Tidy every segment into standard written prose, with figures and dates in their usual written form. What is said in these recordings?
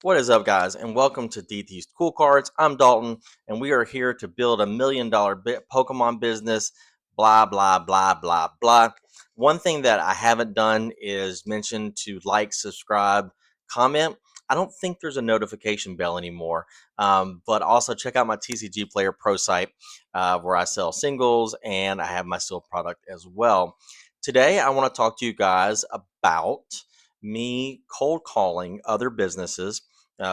What is up, guys, and welcome to DT's Cool Cards. I'm Dalton, and we are here to build $1 million Pokemon business. Blah, blah, blah, blah, blah. One thing that I haven't done is mention to like, subscribe, comment. I don't think there's a notification bell anymore, but also check out my TCG Player Pro site where I sell singles and I have my seal product as well. Today, I want to talk to you guys about me cold calling other businesses,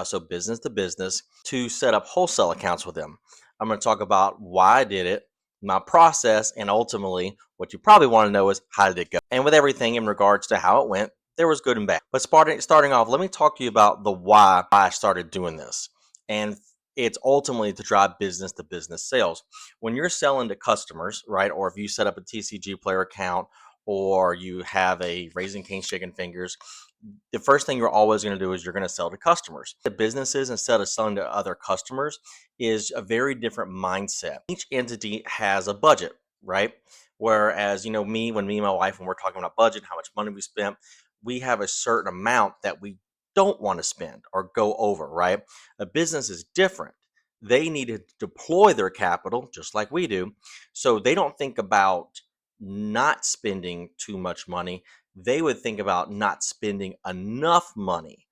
so business to business, to set up wholesale accounts with them. I'm going to talk about why I did it, my process, and ultimately what you probably want to know is how did it go? And with everything in regards to how it went, there was good and bad. But starting off, let me talk to you about the why I started doing this. And it's ultimately to drive business to business sales. When you're selling to customers, right, or if you set up a TCG player account or you have a Raising Cane's Chicken Fingers, the first thing you're always going to do is you're going to sell to customers. The businesses, instead of selling to other customers, is a very different mindset. Each entity has a budget, right? Whereas, when me and my wife, when we're talking about budget, how much money we spent, we have a certain amount that we don't want to spend or go over, right? A business is different. They need to deploy their capital just like we do. So they don't think about not spending too much money. They would think about not spending enough money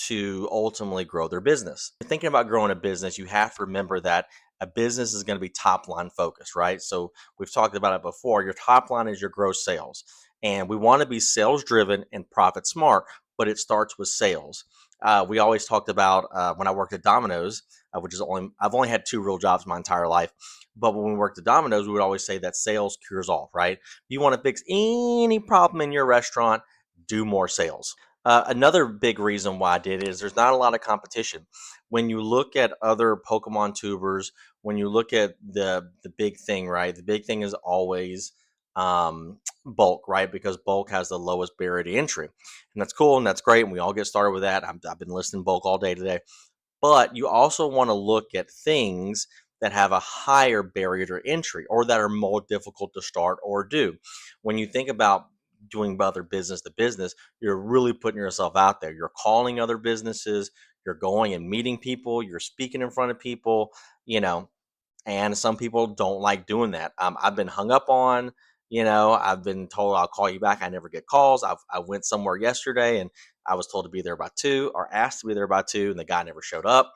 to ultimately grow their business. Thinking about growing a business, you have to remember that a business is going to be top line focused, right? So we've talked about it before. Your top line is your gross sales, and we want to be sales driven and profit smart, but it starts with sales. We always talked about when I worked at Domino's, which is I've only had two real jobs my entire life. But when we worked at Domino's, we would always say that sales cures all, right? You want to fix any problem in your restaurant, do more sales. Another big reason why I did it is there's not a lot of competition. When you look at other Pokemon tubers, when you look at the big thing, right? The big thing is always bulk, right? Because bulk has the lowest barrier to entry, and that's cool and that's great. And we all get started with that. I've been listening bulk all day today, but you also want to look at things that have a higher barrier to entry or that are more difficult to start or do. When you think about doing other business to business, you're really putting yourself out there. You're calling other businesses, you're going and meeting people, you're speaking in front of people, you know, and some people don't like doing that. I've been hung up on. I've been told I'll call you back. I never get calls. I went somewhere yesterday and I was told to be there by 2 or asked to be there by 2, and the guy never showed up.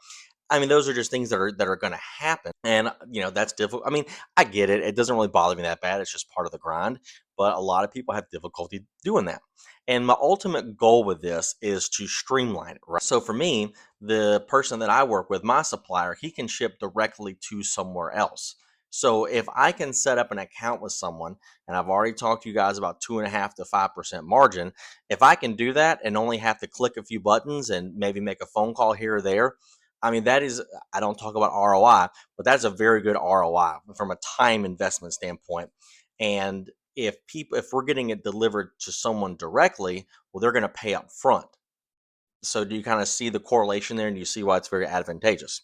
I mean, those are just things that are going to happen, and that's difficult. I mean, I get it. It doesn't really bother me that bad. It's just part of the grind. But a lot of people have difficulty doing that. And my ultimate goal with this is to streamline it. Right? So for me, the person that I work with, my supplier, he can ship directly to somewhere else. So if I can set up an account with someone, and I've already talked to you guys about 2.5 to 5% margin, if I can do that and only have to click a few buttons and maybe make a phone call here or there, I mean, that is, I don't talk about ROI, but that's a very good ROI from a time investment standpoint. And if we're getting it delivered to someone directly, well, they're going to pay up front. So do you kind of see the correlation there, and you see why it's very advantageous?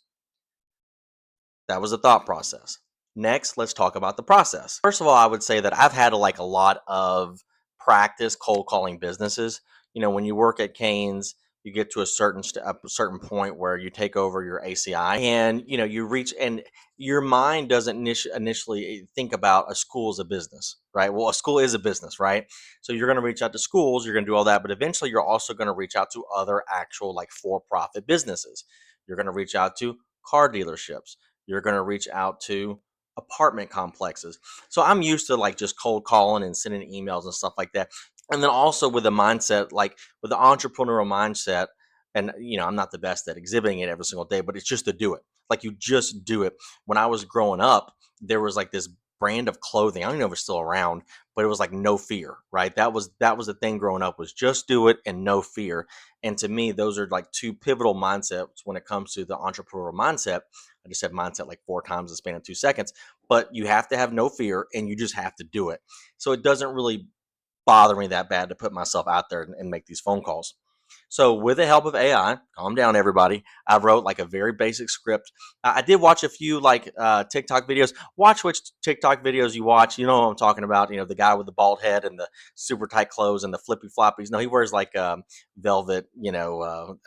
That was the thought process. Next, let's talk about the process. First of all, I would say that I've had a lot of practice cold calling businesses. When you work at Cane's, you get to a certain point where you take over your ACI, and you reach, and your mind doesn't initially think about a school as a business, right? Well, a school is a business, right? So you're going to reach out to schools, you're going to do all that, but eventually you're also going to reach out to other actual like for-profit businesses. You're going to reach out to car dealerships. You're going to reach out to apartment complexes. So I'm used to like just cold calling and sending emails and stuff like that. And then also with the mindset, like with the entrepreneurial mindset, and I'm not the best at exhibiting it every single day, but it's just to do it. Like you just do it. When I was growing up, there was like this brand of clothing. I don't know if it's still around, but it was like no fear, right? That was the thing growing up, was just do it and no fear. And to me, those are like two pivotal mindsets when it comes to the entrepreneurial mindset. I just said mindset like 4 times in the span of 2 seconds, but you have to have no fear and you just have to do it. So it doesn't really bother me that bad to put myself out there and make these phone calls. So with the help of AI, calm down everybody, I wrote like a very basic script. I did watch a few like TikTok videos. Watch which TikTok videos you watch. You know what I'm talking about. You know, the guy with the bald head and the super tight clothes and the flippy floppies. No, he wears like velvet,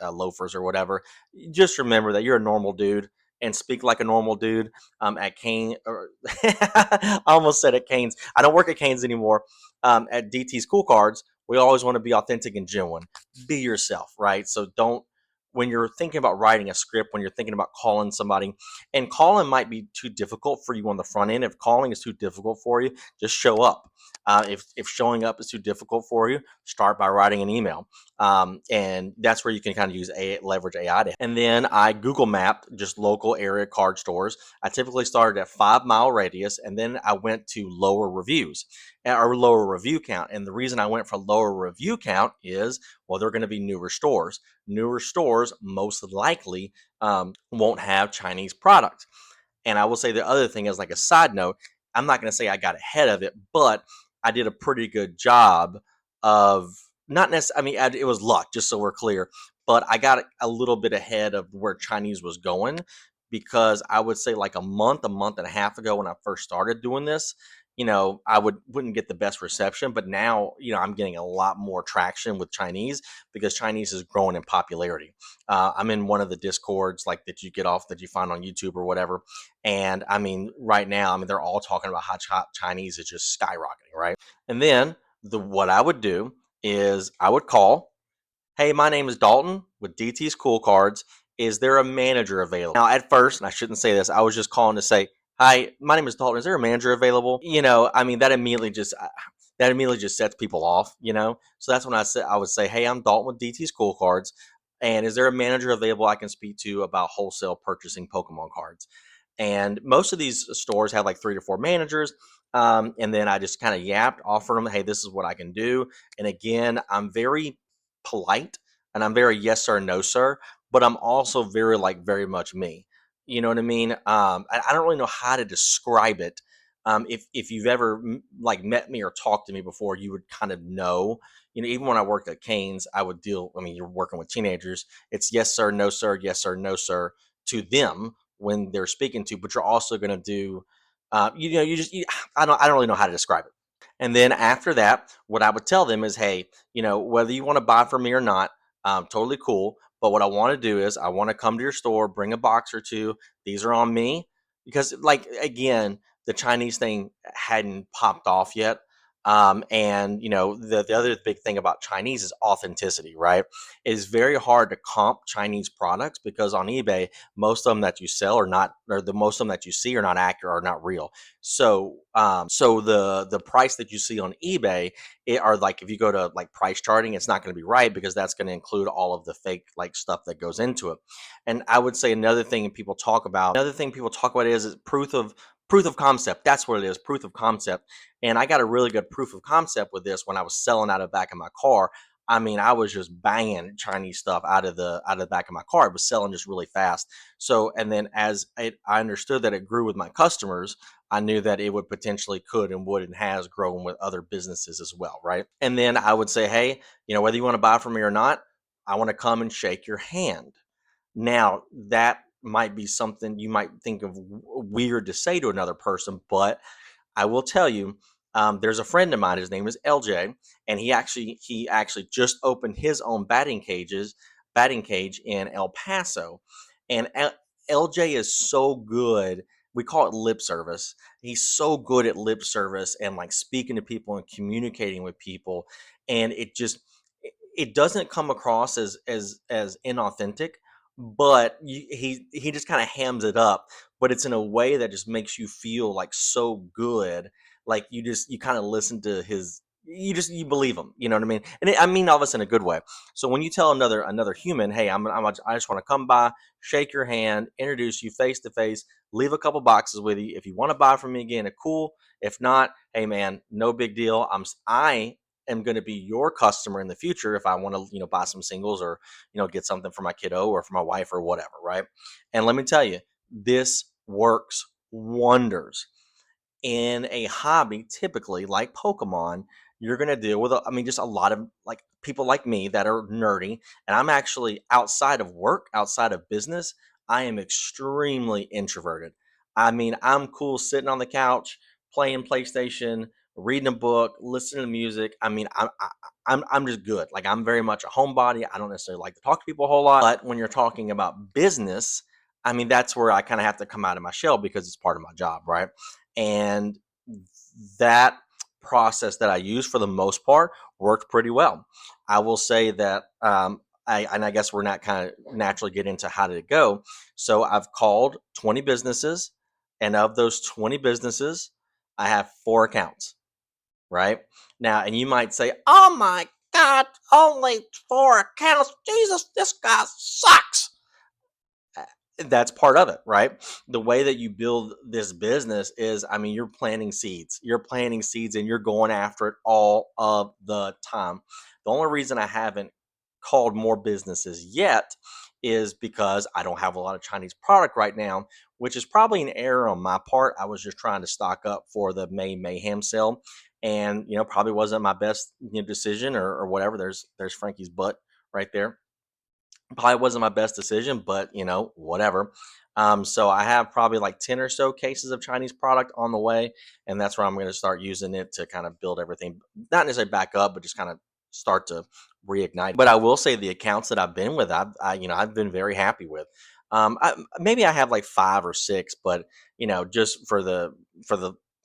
loafers or whatever. Just remember that you're a normal dude and speak like a normal dude. At Kane, or I almost said at Cane's. I don't work at Cane's anymore. At DT's Cool Cards, we always want to be authentic and genuine. Be yourself, right? So don't, when you're thinking about writing a script, when you're thinking about calling somebody, and calling might be too difficult for you on the front end. If calling is too difficult for you, just show up. If showing up is too difficult for you, start by writing an email, and that's where you can kind of use leverage AI. And then I Google mapped just local area card stores. I typically started at 5 mile radius, and then I went to lower reviews or lower review count. And the reason I went for lower review count is, well, they're going to be newer stores. Newer stores most likely won't have Chinese products. And I will say the other thing is, like a side note, I'm not going to say I got ahead of it, but I did a pretty good job of not necessarily, I mean, it was luck, just so we're clear, but I got a little bit ahead of where Chinese was going, because I would say like a month and a half ago when I first started doing this, I wouldn't get the best reception, but now, I'm getting a lot more traction with Chinese because Chinese is growing in popularity. I'm in one of the discords like that you get off that you find on YouTube or whatever, and I mean, right now, I mean, they're all talking about how Chinese is just skyrocketing, right? And then what I would do is I would call, hey, my name is Dalton with DT's Cool Cards. Is there a manager available? Now, at first, and I shouldn't say this, I was just calling to say, hi, my name is Dalton. Is there a manager available? I mean, that immediately just sets people off, So that's when I would say, hey, I'm Dalton with DT's Cool Cards. And is there a manager available I can speak to about wholesale purchasing Pokemon cards? And most of these stores have like 3 to 4 managers. And then I just kind of yapped, offered them, hey, this is what I can do. And again, I'm very polite and I'm very yes sir, no sir, but I'm also very like very much me. You know what I mean? I don't really know how to describe it. If you've ever like met me or talked to me before, you would kind of know. Even when I worked at Canes, I would deal. I mean, you're working with teenagers. It's yes sir, no sir, yes sir, no sir to them when they're speaking to, but you're also going to do, I don't really know how to describe it. And then after that, what I would tell them is, hey, whether you want to buy from me or not, totally cool. But what I want to do is I want to come to your store, bring a box or two. These are on me because, like, again, the Chinese thing hadn't popped off yet. And the other big thing about Chinese is authenticity, right? It is very hard to comp Chinese products because on eBay, most of them that you sell are not, or the most of them that you see are not accurate, are not real. So the price that you see on eBay are like, if you go to like price charting, it's not going to be right because that's going to include all of the fake like stuff that goes into it. And I would say another thing people talk about is proof of concept. That's what it is, proof of concept. And I got a really good proof of concept with this when I was selling out of the back of my car. I mean, I was just banging Chinese stuff out of the back of my car. It was selling just really fast. So, and then I understood that it grew with my customers, I knew that it would potentially could and would and has grown with other businesses as well, right? And then I would say, hey, whether you want to buy from me or not, I want to come and shake your hand. Now, that might be something you might think of weird to say to another person, but I will tell you, there's a friend of mine. His name is LJ, and he actually just opened his own batting cage in El Paso, and LJ is so good. We call it lip service. He's so good at lip service and like speaking to people and communicating with people, and it doesn't come across as inauthentic, but he just kind of hams it up, but it's in a way that just makes you feel like so good, like you kind of listen to his, you believe him, you know what I mean? And I mean all this in a good way. So when you tell another human, hey, I just want to come by, shake your hand, introduce you face to face, leave a couple boxes with you. If you want to buy from me again, cool. If not, hey man, no big deal. I am going to be your customer in the future if I want to, buy some singles or, get something for my kiddo or for my wife or whatever, right? And let me tell you, this works wonders. In a hobby typically like Pokemon, you're going to deal with, I mean, just a lot of like people like me that are nerdy, and I'm actually outside of work, outside of business, I am extremely introverted. I mean, I'm cool sitting on the couch, playing PlayStation, reading a book, listening to music. I mean, I'm just good. Like I'm very much a homebody. I don't necessarily like to talk to people a whole lot. But when you're talking about business, I mean, that's where I kind of have to come out of my shell because it's part of my job, right? And that process that I use for the most part worked pretty well. I will say that I guess we're not kind of naturally get into how did it go. So I've called 20 businesses, and of those 20 businesses, I have 4 accounts, right? Now, and you might say, oh my God, only 4 accounts. Jesus, this guy sucks. That's part of it, right? The way that you build this business is, I mean, you're planting seeds. You're planting seeds and you're going after it all of the time. The only reason I haven't called more businesses yet is because I don't have a lot of Chinese product right now, which is probably an error on my part. I was just trying to stock up for the May Mayhem sale, and probably wasn't my best decision or whatever. There's Frankie's butt right there. Probably wasn't my best decision, but whatever. So I have probably like 10 or so cases of Chinese product on the way, and that's where I'm going to start using it to kind of build everything, not necessarily back up, but just kind of start to reignite. But I will say the accounts that I've been with, I've been very happy with. Maybe I have like 5 or 6, but just for the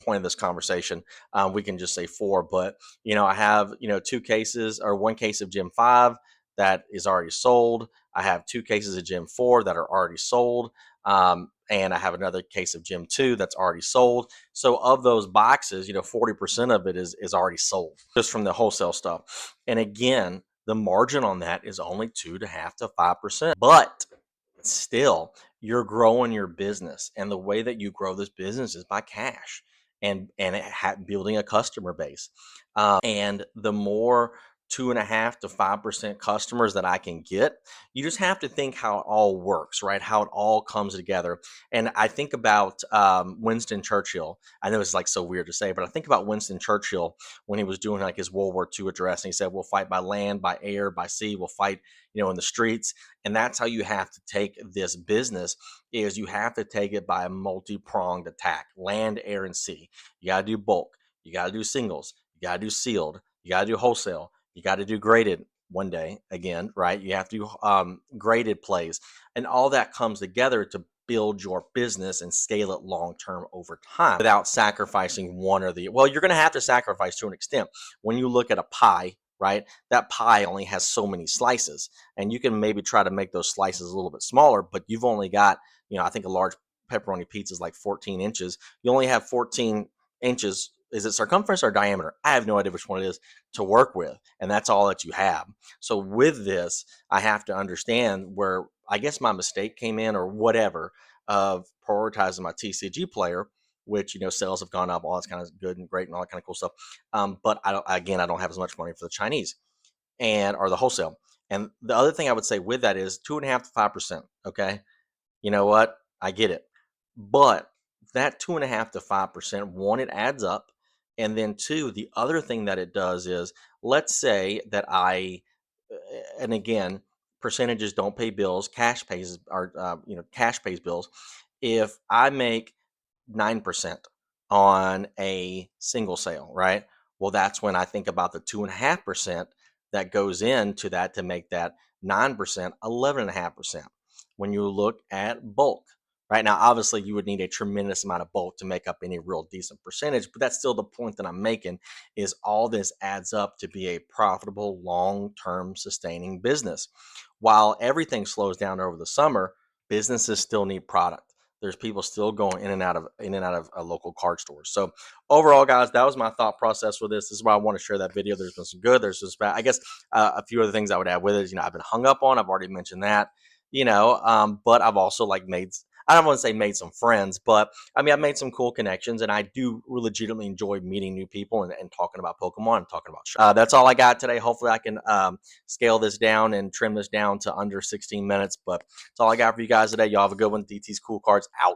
point of this conversation, we can just say 4. But I have 2 cases or 1 case of Gym 5 that is already sold. I have 2 cases of Gym 4 that are already sold. And I have another case of Gym 2 that's already sold. So of those boxes, 40% of it is already sold just from the wholesale stuff. And again, the margin on that is only 2.5 to 5%. But still, you're growing your business, and the way that you grow this business is by cash and building a customer base. And the more 2.5 to 5% customers that I can get, you just have to think how it all works, right? How it all comes together. And I think about Winston Churchill. I know it's like so weird to say, but I think about Winston Churchill when he was doing like his World War II address, and he said, "We'll fight by land, by air, by sea. We'll fight, in the streets." And that's how you have to take this business. Is you have to take it by a multi-pronged attack: land, air, and sea. You got to do bulk. You got to do singles. You got to do sealed. You got to do wholesale. You got to do graded one day again, right? You have to do graded plays, and all that comes together to build your business and scale it long term over time without sacrificing one or the. Well, you're going to have to sacrifice to an extent. When you look at a pie, right? That pie only has so many slices, and you can maybe try to make those slices a little bit smaller, but you've only got, I think a large pepperoni pizza is like 14 inches. You only have 14 inches. Is it circumference or diameter? I have no idea which one it is to work with, and that's all that you have. So with this, I have to understand where I guess my mistake came in or whatever of prioritizing my TCG player, which sales have gone up, all that's kind of good and great and all that kind of cool stuff. But I don't have as much money for the Chinese or the wholesale. And the other thing I would say with that is 2.5 to 5%. Okay, you know what? I get it, but that 2.5 to 5%, one, it adds up, and then two, the other thing that it does is, let's say that and again, percentages don't pay bills. Cash pays bills. If I make 9% on a single sale, right? Well, that's when I think about the 2.5% that goes into that to make that 9%, 11.5%. When you look at bulk, right now, obviously you would need a tremendous amount of bulk to make up any real decent percentage, but that's still the point that I'm making is all this adds up to be a profitable, long-term sustaining business. While everything slows down over the summer, businesses still need product. There's people still going in and out of local card stores. So overall, guys, that was my thought process with this. This is why I want to share that video. There's been some good. There's just bad. I guess a few other things I would add with it is, I've been hung up on. I've already mentioned that. But I've also I don't want to say made some friends, but I mean, I've made some cool connections, and I do legitimately enjoy meeting new people and talking about Pokemon and talking about shows. That's all I got today. Hopefully I can scale this down and trim this down to under 16 minutes, but that's all I got for you guys today. Y'all have a good one. DT's Cool Cards out.